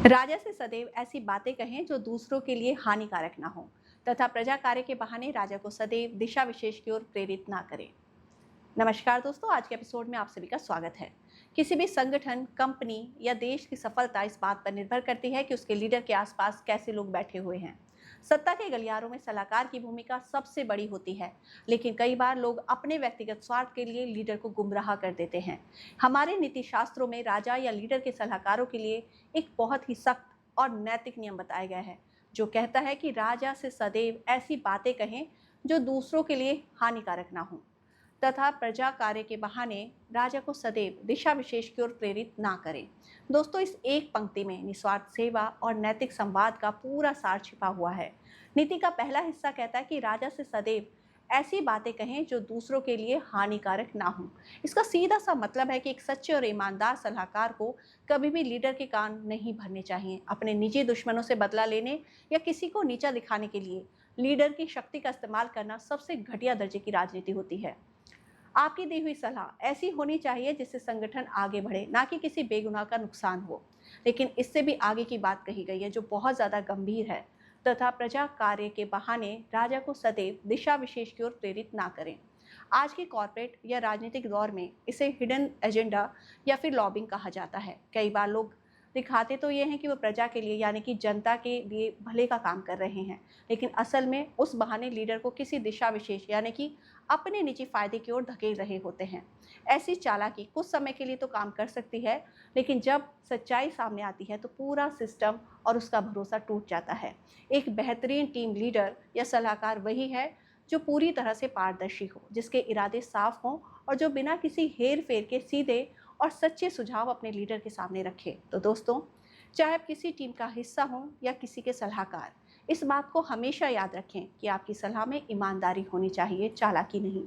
राजा से सदैव ऐसी बातें कहें जो दूसरों के लिए हानिकारक ना हो तथा प्रजा कार्य के बहाने राजा को सदैव दिशा विशेष की ओर प्रेरित ना करें। नमस्कार दोस्तों, आज के एपिसोड में आप सभी का स्वागत है। किसी भी संगठन, कंपनी या देश की सफलता इस बात पर निर्भर करती है कि उसके लीडर के आसपास कैसे लोग बैठे हुए हैं। सत्ता के गलियारों में सलाहकार की भूमिका सबसे बड़ी होती है, लेकिन कई बार लोग अपने व्यक्तिगत स्वार्थ के लिए लीडर को गुमराह कर देते हैं। हमारे नीति शास्त्रों में राजा या लीडर के सलाहकारों के लिए एक बहुत ही सख्त और नैतिक नियम बताया गया है, जो कहता है कि राजा से सदैव ऐसी बातें कहें जो दूसरों के लिए हानिकारक ना हो तथा प्रजा कार्य के बहाने राजा को सदैव दिशा विशेष की ओर प्रेरित ना करें। दोस्तों, इस एक पंक्ति में निस्वार्थ सेवा और नैतिक संवाद का पूरा सार छिपा हुआ है। नीति का पहला हिस्सा कहता है कि राजा से सदैव ऐसी बातें कहें जो दूसरों के लिए हानिकारक ना हो। इसका सीधा सा मतलब है कि एक सच्चे और ईमानदार सलाहकार को कभी भी लीडर के कान नहीं भरने चाहिए। अपने निजी दुश्मनों से बदला लेने या किसी को नीचा दिखाने के लिए लीडर की शक्ति का इस्तेमाल करना सबसे घटिया दर्जे की राजनीति होती है। आपकी दी हुई सलाह ऐसी होनी चाहिए जिससे संगठन आगे बढ़े, ना कि किसी बेगुनाह का नुकसान हो। लेकिन इससे भी आगे की बात कही गई है जो बहुत ज़्यादा गंभीर है, तथा प्रजा कार्य के बहाने राजा को सदैव दिशा विशेष की ओर प्रेरित ना करें। आज के कॉर्पोरेट या राजनीतिक दौर में इसे हिडन एजेंडा या फिर लॉबिंग कहा जाता है। कई बार लोग दिखाते तो ये हैं कि वो प्रजा के लिए यानी कि जनता के लिए भले का काम कर रहे हैं, लेकिन असल में उस बहाने लीडर को किसी दिशा विशेष यानी कि अपने निजी फायदे की ओर धकेल रहे होते हैं। ऐसी चालाकी कुछ समय के लिए तो काम कर सकती है, लेकिन जब सच्चाई सामने आती है तो पूरा सिस्टम और उसका भरोसा टूट जाता है। एक बेहतरीन टीम लीडर या सलाहकार वही है जो पूरी तरह से पारदर्शी हो, जिसके इरादे साफ हों और जो बिना किसी हेर फेर के सीधे और सच्चे सुझाव अपने लीडर के सामने रखे। तो दोस्तों, चाहे आप किसी टीम का हिस्सा हों या किसी के सलाहकार, इस बात को हमेशा याद रखें कि आपकी सलाह में ईमानदारी होनी चाहिए, चालाकी नहीं।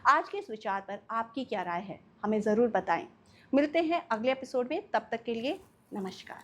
आज के इस विचार पर आपकी क्या राय है, हमें ज़रूर बताएं। मिलते हैं अगले एपिसोड में, तब तक के लिए नमस्कार।